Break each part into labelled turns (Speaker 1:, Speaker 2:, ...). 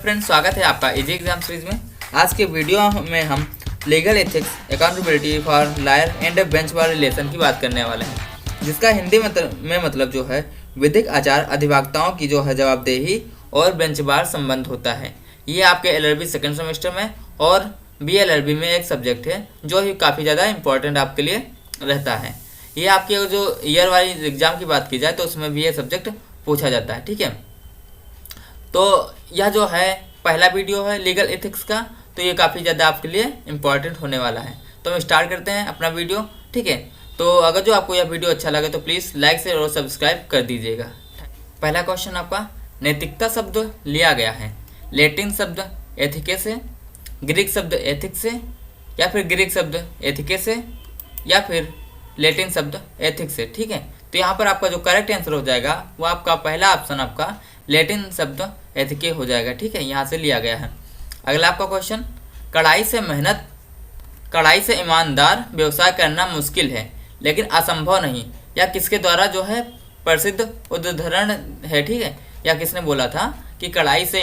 Speaker 1: Friends, स्वागत है आपका इजी एग्जाम सीरीज में। आज के वीडियो में हम legal ethics, accountability for lawyer and bench bar relation की बात करने वाले हैं, जिसका हिंदी में मतलब जो है विधिक आचार अधिवक्ताओं की जो है जवाबदेही और बेंच बार संबंध होता है। ये आपके एलएलबी सेकंड सेमेस्टर में और बीएलएलबी में एक सब्जेक्ट है जो ही काफ़ी ज़्यादा इंपॉर्टेंट आपके लिए रहता है। ये आपके जो ईयर वाली एग्जाम की बात की जाए तो उसमें भी ये सब्जेक्ट पूछा जाता है। ठीक है, तो यह जो है पहला वीडियो है लीगल एथिक्स का, तो ये काफ़ी ज़्यादा आपके लिए इम्पॉर्टेंट होने वाला है। तो हम स्टार्ट करते हैं अपना वीडियो। ठीक है, तो अगर जो आपको यह वीडियो अच्छा लगे तो प्लीज़ लाइक शेयर और सब्सक्राइब कर दीजिएगा। पहला क्वेश्चन आपका नैतिकता शब्द लिया गया है लैटिन शब्द एथिके से, ग्रीक शब्द एथिक्स से, या फिर ग्रीक शब्द एथिके से, या फिर लैटिन शब्द एथिक्स से। ठीक है, तो यहाँ पर आपका जो करेक्ट आंसर हो जाएगा वो आपका पहला ऑप्शन आपका लैटिन शब्द एथिके हो जाएगा। ठीक है, यहाँ से लिया गया है। अगला आपका क्वेश्चन, कड़ाई से ईमानदार व्यवसाय करना मुश्किल है लेकिन असंभव नहीं, या किसके द्वारा जो है प्रसिद्ध उदाहरण है। ठीक है, या किसने बोला था कि कड़ाई से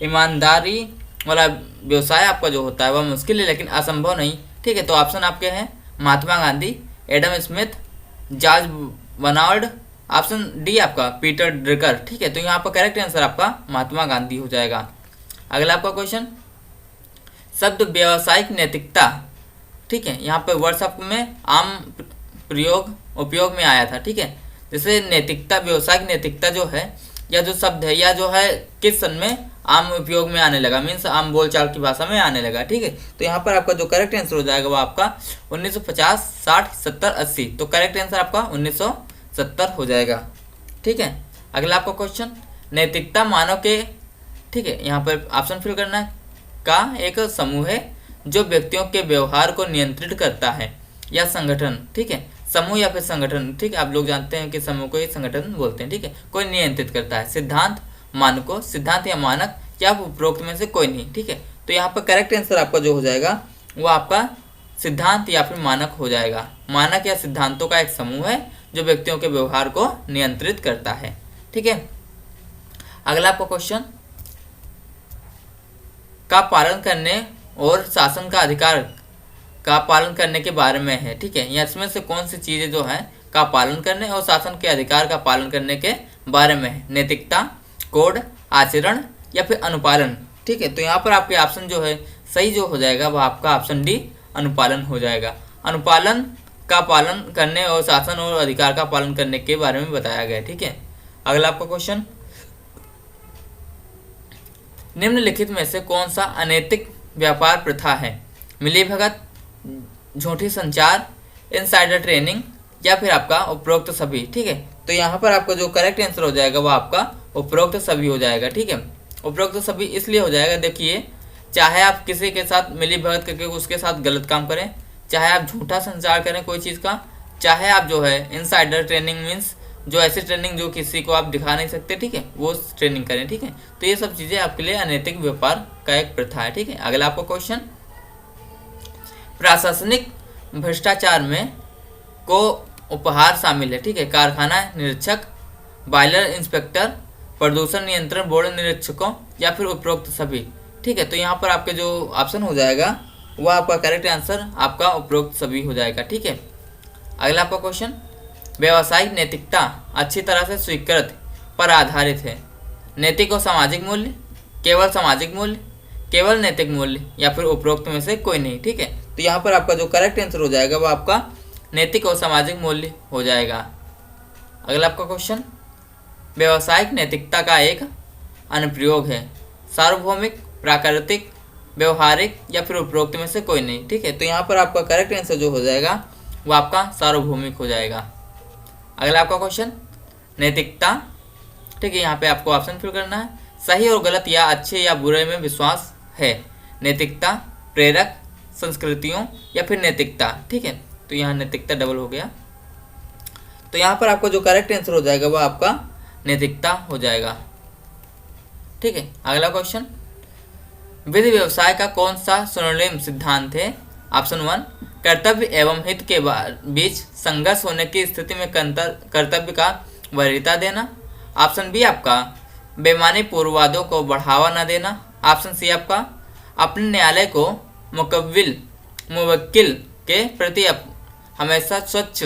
Speaker 1: ईमानदारी वाला व्यवसाय आपका जो होता है वह मुश्किल है लेकिन असंभव नहीं। ठीक है, तो ऑप्शन आपके हैं Mahatma Gandhi, Adam Smith, George Bernard, option D आपका पीटर ड्रकर। ठीक है, तो यहाँ पर करेक्ट आंसर आपका महात्मा गांधी हो जाएगा। अगला आपका क्वेश्चन, शब्द व्यावसायिक नैतिकता। ठीक है, यहाँ पर वर्ड्स आपको में आम उपयोग में आया था। ठीक है, जैसे नैतिकता, व्यावसायिक नैतिकता जो है यह जो शब्द है यह जो है किस सन में आम उपयोग में आने लगा, मीन्स आम बोलचाल की भाषा में आने लगा। ठीक है, तो यहाँ पर आपका जो करेक्ट आंसर हो जाएगा वो आपका 1950, 60, 70, 80। तो करेक्ट आंसर आपका 1970 हो जाएगा। ठीक है, अगला आपका क्वेश्चन, नैतिकता मानव के, ठीक है, यहाँ पर ऑप्शन फिल करना है, का एक समूह है जो व्यक्तियों के व्यवहार को नियंत्रित करता है, या संगठन। ठीक है, समूह या फिर संगठन। ठीक है, आप लोग जानते हैं कि समूह को एक संगठन बोलते हैं। ठीक है, कोई नियंत्रित करता है। सिद्धांत, मानकों, सिद्धांत या मानक, या उपरोक्त में से कोई नहीं। ठीक है, तो यहाँ पर करेक्ट आंसर आपका जो हो जाएगा वो आपका सिद्धांत या फिर मानक हो जाएगा। मानक या सिद्धांतों का एक समूह है जो व्यक्तियों के व्यवहार को नियंत्रित करता है। ठीक है, अगला आपका क्वेश्चन, का पालन करने और शासन का अधिकार का पालन करने के बारे में है। ठीक है, या इसमें से कौन सी चीज़ें जो हैं का पालन करने और शासन के अधिकार का पालन करने के बारे में है। नैतिकता, कोड, आचरण, या फिर अनुपालन। ठीक है, तो यहाँ पर आपके ऑप्शन जो है सही जो हो जाएगा वह आपका ऑप्शन डी अनुपालन हो जाएगा। अनुपालन का पालन करने और शासन और अधिकार का पालन करने के बारे में बताया गया है। ठीक है, अगला आपका क्वेश्चन, निम्नलिखित में से कौन सा अनैतिक व्यापार प्रथा है। मिलीभगत, झूठी संचार, इनसाइडर ट्रेनिंग, या फिर आपका उपरोक्त सभी। ठीक है, तो यहाँ पर आपका जो करेक्ट आंसर हो जाएगा वो आपका उपरोक्त सभी हो जाएगा। ठीक है, उपरोक्त सभी इसलिए हो जाएगा, देखिए, चाहे आप किसी के साथ मिलीभगत करके उसके साथ गलत काम करें, चाहे आप झूठा संचार करें कोई चीज़ का, चाहे आप जो है इनसाइडर ट्रेनिंग मीन्स जो ऐसी ट्रेनिंग जो किसी को आप दिखा नहीं सकते, ठीक है, वो ट्रेनिंग करें। ठीक है, तो ये सब चीज़ें आपके लिए अनैतिक व्यापार का एक प्रथा है। ठीक है, अगला आपका क्वेश्चन, प्रशासनिक भ्रष्टाचार में को उपहार शामिल है। ठीक है, कारखाना निरीक्षक, बॉयलर इंस्पेक्टर, प्रदूषण नियंत्रण बोर्ड निरीक्षकों, या फिर उपरोक्त सभी। ठीक है, तो यहाँ पर आपके जो ऑप्शन हो जाएगा वो आपका करेक्ट आंसर आपका उपरोक्त सभी हो जाएगा। ठीक है, अगला आपका क्वेश्चन, व्यावसायिक नैतिकता अच्छी तरह से स्वीकृत पर आधारित है। नैतिक और सामाजिक मूल्य, केवल सामाजिक मूल्य, केवल नैतिक मूल्य, या फिर उपरोक्त में से कोई नहीं। ठीक है, तो यहाँ पर आपका जो करेक्ट आंसर हो जाएगा वो आपका नैतिक और सामाजिक मूल्य हो जाएगा। अगला आपका क्वेश्चन, व्यावसायिक नैतिकता का एक अनुप्रयोग है। सार्वभौमिक, प्राकृतिक, व्यवहारिक, या फिर उपरोक्त में से कोई नहीं। ठीक है, तो यहाँ पर आपका करेक्ट आंसर जो हो जाएगा वो आपका सार्वभौमिक हो जाएगा। अगला आपका क्वेश्चन, नैतिकता, ठीक है, यहाँ पे आपको ऑप्शन फिल करना है, सही और गलत या अच्छे या बुरे में विश्वास है। नैतिकता, प्रेरक, संस्कृतियों, या फिर नैतिकता। ठीक है, तो यहाँ नैतिकता डबल हो गया, तो यहाँ पर आपका जो करेक्ट आंसर हो जाएगा वो आपका नैतिकता हो जाएगा। ठीक है, अगला क्वेश्चन, विधि व्यवसाय का कौन सा स्वर्णिम सिद्धांत है। ऑप्शन 1, कर्तव्य एवं हित के बीच संघर्ष होने की स्थिति में कर्तव्य का वरीयता देना। ऑप्शन बी आपका बेईमानी पूर्ववादों को बढ़ावा न देना। ऑप्शन सी आपका अपने न्यायालय को मुवक्किल के प्रति हमेशा स्वच्छ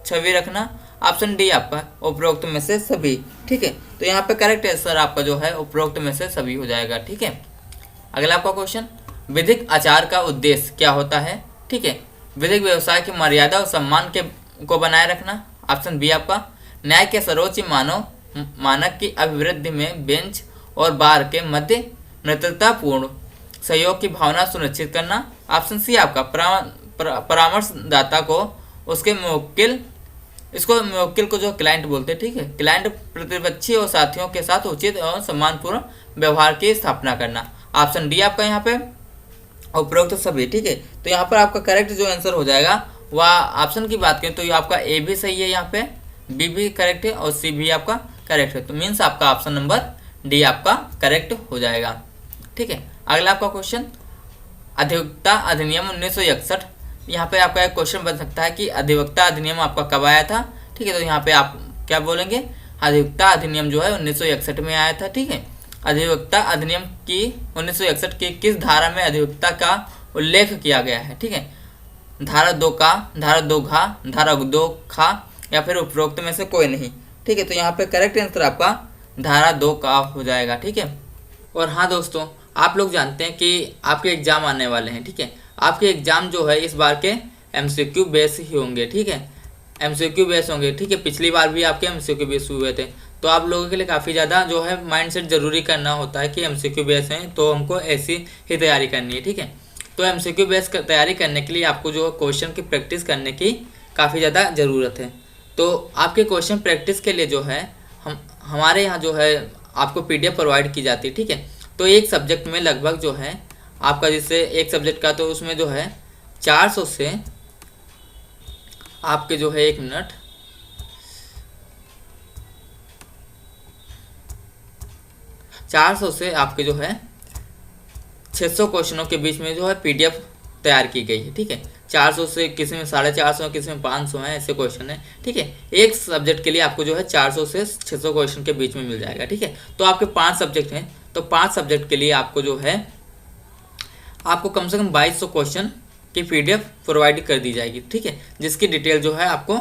Speaker 1: छवि रखना। ऑप्शन डी आपका उपरोक्त में से सभी। ठीक है, तो यहाँ पे करेक्ट आंसर आपका जो है उपरोक्त में से सभी हो जाएगा। ठीक है, अगला आपका क्वेश्चन, विधिक आचार का उद्देश्य क्या होता है? ठीक है, विधिक व्यवसाय की मर्यादा और सम्मान को बनाए रखना। ऑप्शन बी आपका न्याय के सर्वोच्च मानक की अभिवृद्धि में बेंच और बार के मध्य मित्रतापूर्ण सहयोग की भावना सुनिश्चित करना। ऑप्शन सी आपका परामर्शदाता को उसके मुवक्किल को जो क्लाइंट बोलते हैं, ठीक है, क्लाइंट प्रतिपक्षी और साथियों के साथ उचित और सम्मानपूर्ण व्यवहार की स्थापना करना। ऑप्शन डी आपका यहाँ पे उपरोक्त सभी। ठीक है, तो यहाँ पर आपका करेक्ट जो आंसर हो जाएगा वह ऑप्शन की बात करें तो ये आपका ए भी सही है, यहाँ पे बी भी करेक्ट है और सी भी आपका करेक्ट है। तो मीन्स आपका ऑप्शन नंबर डी आपका करेक्ट हो जाएगा। ठीक है, अगला आपका क्वेश्चन, अधिवक्ता अधिनियम 1961। यहाँ पे आपका एक क्वेश्चन बन सकता है कि अधिवक्ता अधिनियम आपका कब आया था? ठीक है, तो यहाँ पे आप क्या बोलेंगे, अधिवक्ता अधिनियम जो है 1961 में आया था। ठीक है, अधिवक्ता अधिनियम की 1961 की किस धारा में अधिवक्ता का उल्लेख किया गया है? ठीक है, धारा 2 का, धारा 2 घा, धारा 2 खा या फिर उपरोक्त में से कोई नहीं। ठीक है, तो यहाँ पे करेक्ट आंसर आपका धारा 2 का हो जाएगा। ठीक है, और हाँ दोस्तों, आप लोग जानते हैं कि आपके एग्जाम आने वाले हैं। ठीक है, आपके एग्जाम जो है इस बार के एमसीक्यू बेस ही होंगे। ठीक है, एमसीक्यू बेस होंगे। ठीक है, पिछली बार भी आपके एमसीक्यू बेस हुए थे, तो आप लोगों के लिए काफ़ी ज़्यादा जो है माइंडसेट जरूरी करना होता है कि एमसीक्यू बेस हैं तो हमको ऐसी ही तैयारी करनी है। ठीक है, तो एमसीक्यू बेस तैयारी करने के लिए आपको जो क्वेश्चन की प्रैक्टिस करने की काफ़ी ज़्यादा ज़रूरत है। तो आपके क्वेश्चन प्रैक्टिस के लिए जो है हमारे यहाँ जो है आपको PDF प्रोवाइड की जाती है। ठीक है, तो एक सब्जेक्ट में लगभग जो है आपका, जिससे एक सब्जेक्ट का तो उसमें जो है 400 से आपके जो है 1 मिनट 400 से आपके जो है 600 क्वेश्चनों के बीच में जो है PDF तैयार की गई है। ठीक है, 400 से किसी में 450, किसी में 500 है, ऐसे क्वेश्चन है। ठीक है, एक सब्जेक्ट के लिए आपको जो है 400 से 600 क्वेश्चन के बीच में मिल जाएगा। ठीक है, तो आपके 5 सब्जेक्ट हैं, तो 5 सब्जेक्ट के लिए आपको जो है आपको कम से कम 2200 क्वेश्चन की PDF प्रोवाइड कर दी जाएगी। ठीक है, जिसकी डिटेल जो है आपको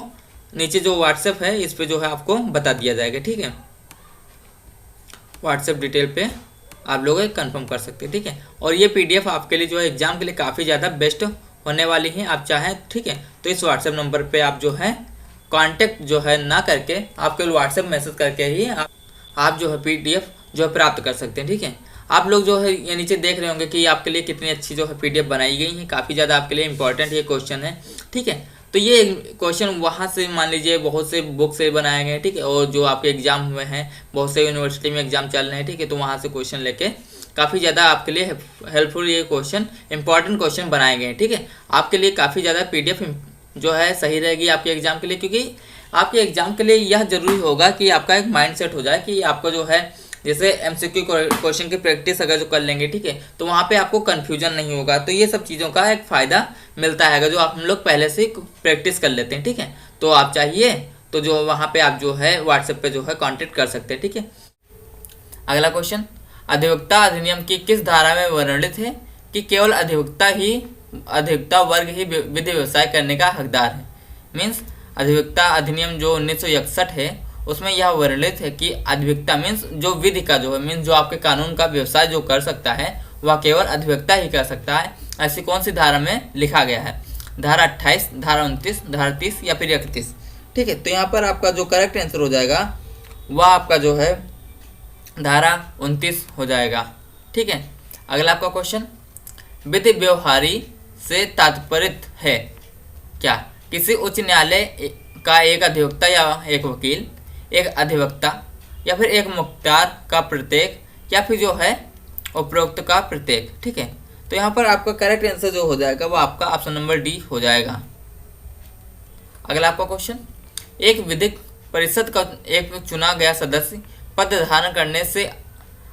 Speaker 1: नीचे जो व्हाट्सएप है इस पे जो है आपको बता दिया जाएगा। ठीक है, व्हाट्सएप डिटेल पे आप लोग कंफर्म कर सकते हैं। ठीक है, और ये PDF आपके लिए जो है एग्जाम के लिए काफ़ी ज़्यादा बेस्ट होने वाली है। आप चाहें, ठीक है, तो इस व्हाट्सएप नंबर पे आप जो है कांटेक्ट जो है ना करके आप केवल व्हाट्सएप मैसेज करके ही आप जो है PDF जो है प्राप्त कर सकते हैं। ठीक है, आप लोग जो है ये नीचे देख रहे होंगे कि आपके लिए कितनी अच्छी जो है PDF बनाई गई है, काफ़ी ज़्यादा आपके लिए इंपॉर्टेंट ये क्वेश्चन है। ठीक है, तो ये क्वेश्चन वहाँ से मान लीजिए बहुत से बुक से बनाए गए। ठीक है, और जो आपके एग्जाम हुए हैं, बहुत से यूनिवर्सिटी में एग्जाम चल रहे हैं। ठीक है, तो वहाँ से क्वेश्चन लेके काफ़ी ज़्यादा आपके लिए हेल्पफुल ये क्वेश्चन इंपॉर्टेंट क्वेश्चन बनाए गए हैं। ठीक है, आपके लिए काफ़ी ज़्यादा PDF जो है सही रहेगी आपके एग्जाम के लिए, क्योंकि आपके एग्जाम के लिए यह जरूरी होगा कि आपका एक माइंड सेट हो जाए कि आपको जो है जैसे MCQ क्वेश्चन की प्रैक्टिस अगर जो कर लेंगे, ठीक है, तो वहाँ पे आपको कन्फ्यूजन नहीं होगा। तो ये सब चीज़ों का एक फ़ायदा मिलता है जो हम लोग पहले से प्रैक्टिस कर लेते हैं। ठीक है, तो आप चाहिए तो जो वहाँ पे आप जो है व्हाट्सएप पे जो है कांटेक्ट कर सकते हैं। ठीक है, अगला क्वेश्चन, अधिवक्ता अधिनियम की किस धारा में वर्णित है कि केवल अधिवक्ता वर्ग ही विधि व्यवसाय करने का हकदार है? मीन्स अधिवक्ता अधिनियम जो 1961 है उसमें यह वर्णित है कि अधिवक्ता मीन्स जो विधि का जो है मीन्स जो आपके कानून का व्यवसाय जो कर सकता है वह केवल अधिवक्ता ही कर सकता है। ऐसी कौन सी धारा में लिखा गया है? धारा 28, धारा 29, धारा 30 या फिर 31? ठीक है, तो यहाँ पर आपका जो करेक्ट आंसर हो जाएगा वह आपका जो है धारा 29 हो जाएगा। ठीक है, अगला आपका क्वेश्चन, विधि व्यवहारी से तात्पर्य है क्या? किसी उच्च न्यायालय का एक अधिवक्ता या एक वकील, एक अधिवक्ता या फिर एक मुख्तार का प्रत्येक या फिर जो है उपरोक्त का प्रत्येक। ठीक है, तो यहाँ पर आपका करेक्ट आंसर जो हो जाएगा वो आपका ऑप्शन नंबर डी हो जाएगा। अगला आपका क्वेश्चन, एक विधिक परिषद का एक चुना गया सदस्य पद धारण करने से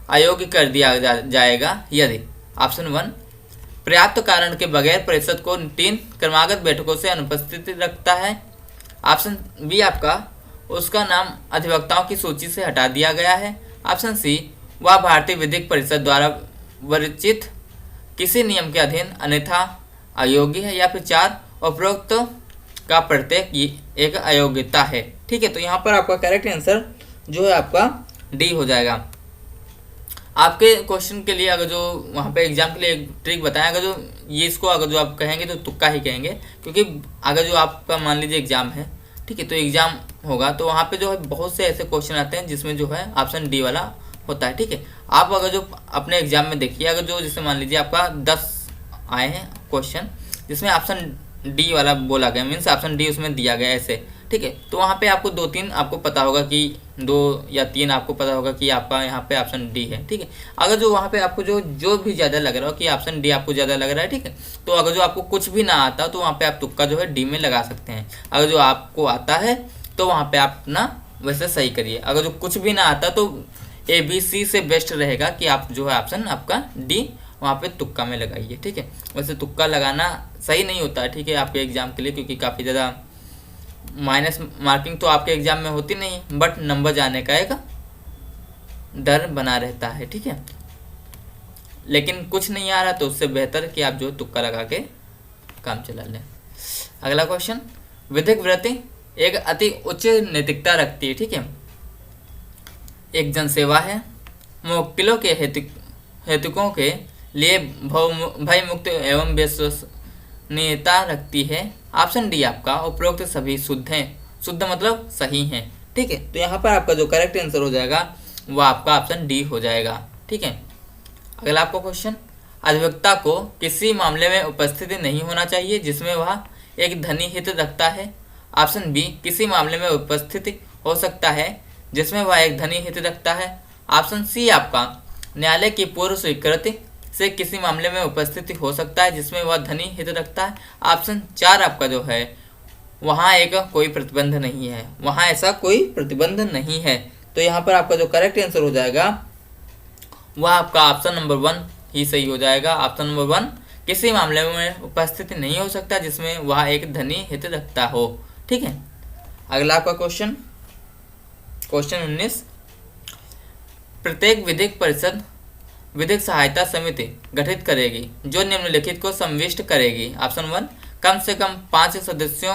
Speaker 1: अयोग्य कर दिया जाएगा यदि ऑप्शन 1 पर्याप्त कारण के बगैर परिषद को 3 क्रमागत बैठकों से अनुपस्थित रखता है, ऑप्शन बी आपका उसका नाम अधिवक्ताओं की सूची से हटा दिया गया है, ऑप्शन सी, वह भारतीय विधिक परिषद द्वारा विरचित किसी नियम के अधीन अन्यथा अयोग्य है। या फिर 4, उपरोक्त का प्रत्येक एक अयोग्यता है। ठीक है, तो यहाँ पर आपका करेक्ट आंसर जो है आपका डी हो जाएगा। आपके क्वेश्चन के लिए अगर जो वहाँ पे एग्जाम के लिए एक ट्रिक बताया, अगर जो ये इसको अगर जो आप कहेंगे तो तुक्का ही कहेंगे, क्योंकि अगर जो आपका मान लीजिए एग्जाम है, ठीक है, तो एग्जाम होगा तो वहाँ पे जो है बहुत से ऐसे क्वेश्चन आते हैं जिसमें जो है ऑप्शन डी वाला होता है। ठीक है, आप अगर जो अपने एग्जाम में देखिए, अगर जो जैसे मान लीजिए आपका 10 आए हैं क्वेश्चन जिसमें ऑप्शन डी वाला बोला गया, मीन्स ऑप्शन डी उसमें दिया गया ऐसे, ठीक है, तो वहाँ पे आपको 2-3 आपको पता होगा कि 2 या 3 आपको पता होगा कि आपका यहाँ पे ऑप्शन डी है। ठीक है, अगर जो वहाँ पे आपको जो भी ज़्यादा लग रहा हो कि ऑप्शन डी आपको ज़्यादा लग रहा है, ठीक है, तो अगर जो आपको कुछ भी ना आता तो वहाँ पे आप तुक्का जो है डी में लगा सकते हैं। अगर जो आपको आता है तो वहाँ पे आप ना वैसे सही करिए, अगर जो कुछ भी ना आता तो ABC से बेस्ट रहेगा कि आप जो है ऑप्शन आपका डी वहाँ पे तुक्का में लगाइए। ठीक है, वैसे तुक्का लगाना सही नहीं होता है, ठीक है, आपके एग्जाम के लिए, क्योंकि काफ़ी ज़्यादा माइनस मार्किंग तो आपके एग्जाम में होती नहीं, बट नंबर जाने का एक डर बना रहता है। ठीक है, लेकिन कुछ नहीं आ रहा तो उससे बेहतर कि आप जो तुक्का लगा के काम चला लें। अगला क्वेश्चन, विधिक वृत्ति एक अति उच्च नैतिकता रखती है। ठीक है, एक जनसेवा है, मुवक्किलों के हेतुकों के लिए भय मुक्त एवं विश्वसनीयता रखती है। ऑप्शन डी आपका उपरोक्त सभी शुद्ध हैं, शुद्ध मतलब सही हैं। ठीक है, तो यहाँ पर आपका जो करेक्ट आंसर हो जाएगा वह आपका ऑप्शन डी हो जाएगा। ठीक है, अगला आपका क्वेश्चन, अधिवक्ता को किसी मामले में उपस्थिति नहीं होना चाहिए जिसमें वह एक धनी हित रखता है। ऑप्शन बी, किसी मामले में उपस्थिति हो सकता है जिसमें वह एक धनी हित रखता है। ऑप्शन सी आपका, न्यायालय की पूर्व स्वीकृति से किसी मामले में उपस्थिति हो सकता है जिसमें वह धनी हित रखता है। ऑप्शन 4 आपका जो है वहाँ एक कोई प्रतिबंध नहीं है, वहाँ ऐसा कोई प्रतिबंध नहीं है। तो यहाँ पर आपका जो करेक्ट आंसर हो जाएगा वह आपका ऑप्शन नंबर 1 ही सही हो जाएगा। ऑप्शन नंबर 1, किसी मामले में उपस्थिति नहीं हो सकता जिसमें वह एक धनी हित रखता हो। ठीक है, अगला आपका क्वेश्चन 19, प्रत्येक विधिक परिषद विधिक सहायता समिति गठित करेगी जो निम्नलिखित को संविष्ट करेगी। ऑप्शन 1, कम से कम 5 सदस्यों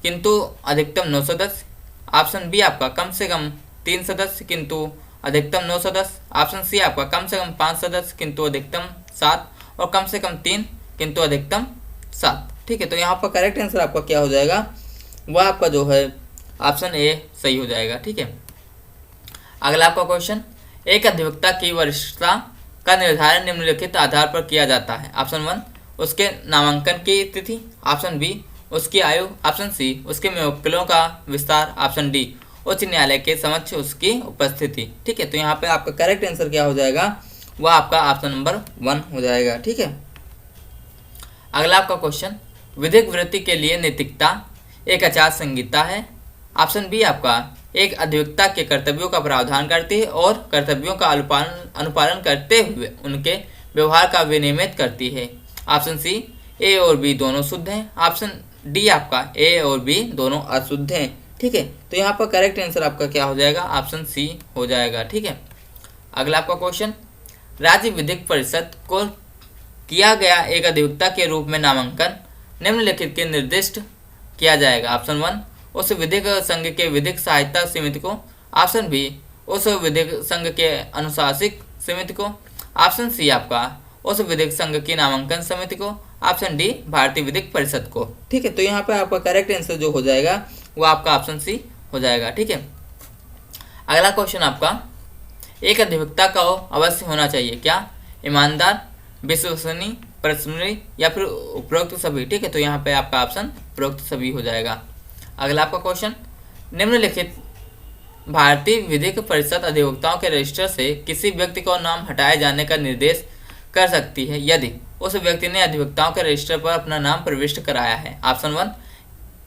Speaker 1: किंतु अधिकतम 9 सदस्य। ऑप्शन बी आपका, कम से कम 3 सदस्य किंतु अधिकतम 9 सदस्य। ऑप्शन सी आपका, कम से कम 5 सदस्य किंतु अधिकतम 7 और कम से कम 3 किंतु अधिकतम 7। ठीक है, तो यहाँ पर करेक्ट आंसर आपका क्या हो जाएगा, वह आपका जो है ऑप्शन ए सही हो जाएगा। ठीक है, अगला आपका क्वेश्चन, एक अधिवक्ता की वरिष्ठता का निर्धारण निम्नलिखित आधार पर किया जाता है। ऑप्शन 1, उसके नामांकन की तिथि। ऑप्शन बी, उसकी आयु। ऑप्शन सी, उसके मुवक्किलों का विस्तार। ऑप्शन डी, उच्च न्यायालय के समक्ष उसकी उपस्थिति। ठीक है, तो यहाँ पे आपका करेक्ट आंसर क्या हो जाएगा, वह आपका ऑप्शन नंबर 1 हो जाएगा। ठीक है, अगला आपका क्वेश्चन, विधिक वृत्ति के लिए नैतिकता एक आचार संहिता है। ऑप्शन बी आपका, एक अधिवक्ता के कर्तव्यों का प्रावधान करती है और कर्तव्यों का अनुपालन करते हुए उनके व्यवहार का विनियमित करती है। ऑप्शन सी, ए और बी दोनों शुद्ध हैं। ऑप्शन डी आपका, ए और बी दोनों अशुद्ध हैं। ठीक है, तो यहाँ पर करेक्ट आंसर आपका क्या हो जाएगा, ऑप्शन सी हो जाएगा। ठीक है, अगला आपका क्वेश्चन, राज्य विधिक परिषद को किया गया एक अधिवक्ता के रूप में नामांकन निम्नलिखित के निर्दिष्ट किया जाएगा। ऑप्शन 1, उस विधिक संघ के विधिक सहायता समिति को। ऑप्शन बी, उस विधिक संघ के अनुशासिक समिति को। ऑप्शन सी आपका, उस विधिक संघ की नामांकन समिति को। ऑप्शन डी, भारतीय विधिक परिषद को। ठीक है, तो यहाँ पे आपका करेक्ट आंसर जो हो जाएगा वो आपका ऑप्शन सी हो जाएगा। ठीक है, अगला क्वेश्चन आपका, एक अधिवक्ता का अवश्य होना चाहिए क्या, ईमानदार, विश्वसनीय, परिश्रमी या फिर उपरोक्त सभी। ठीक है, तो यहाँ पे आपका ऑप्शन उपरोक्त सभी हो जाएगा। अगला आपका क्वेश्चन, निम्नलिखित भारतीय विधिक परिषद अधिवक्ताओं के रजिस्टर से किसी व्यक्ति को नाम हटाए जाने का निर्देश कर सकती है यदि उस व्यक्ति ने अधिवक्ताओं के रजिस्टर पर अपना नाम प्रविष्ट कराया है। ऑप्शन 1,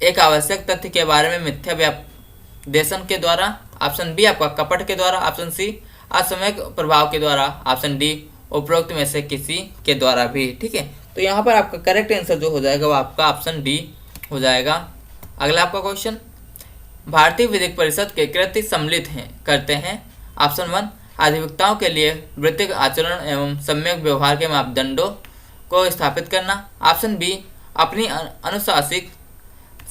Speaker 1: एक आवश्यक तथ्य के बारे में मिथ्या व्यापदेशन के द्वारा। ऑप्शन बी आपका, कपट के द्वारा। ऑप्शन सी, असमयक प्रभाव के द्वारा। ऑप्शन डी, उपरोक्त में से किसी के द्वारा भी। ठीक है, तो यहाँ पर आपका करेक्ट आंसर जो हो जाएगा वो आपका ऑप्शन डी हो जाएगा। अगला आपका क्वेश्चन, भारतीय विधिक परिषद के कृत्य सम्मिलित करते हैं। ऑप्शन 1, अधिवक्ताओं के लिए वृत्तिक आचरण एवं सम्यक व्यवहार के मापदंडों को स्थापित करना। ऑप्शन बी, अपनी अनुशासित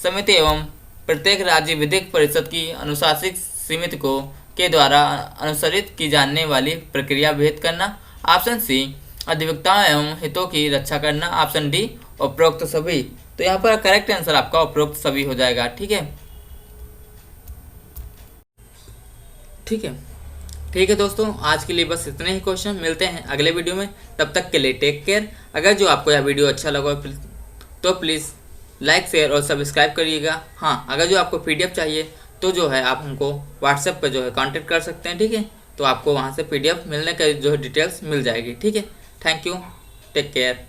Speaker 1: समिति एवं प्रत्येक राज्य विधिक परिषद की अनुशासित समिति को के द्वारा अनुसरित की जाने वाली प्रक्रिया विहित करना। ऑप्शन सी, अधिवक्ताओं एवं हितों की रक्षा करना। ऑप्शन डी, उपरोक्त सभी। तो यहाँ पर करेक्ट आंसर आपका उपरोक्त सभी हो जाएगा। ठीक है, ठीक है दोस्तों, आज के लिए बस इतने ही क्वेश्चन। मिलते हैं अगले वीडियो में, तब तक के लिए टेक केयर। अगर जो आपको यह वीडियो अच्छा लगा तो प्लीज़ लाइक, शेयर और सब्सक्राइब करिएगा। हाँ, अगर जो आपको PDF चाहिए तो जो है आप हमको व्हाट्सएप पर जो है कांटेक्ट कर सकते हैं। ठीक है, तो आपको वहाँ से PDF मिलने का जो है डिटेल्स मिल जाएगी। ठीक है, थैंक यू, टेक केयर।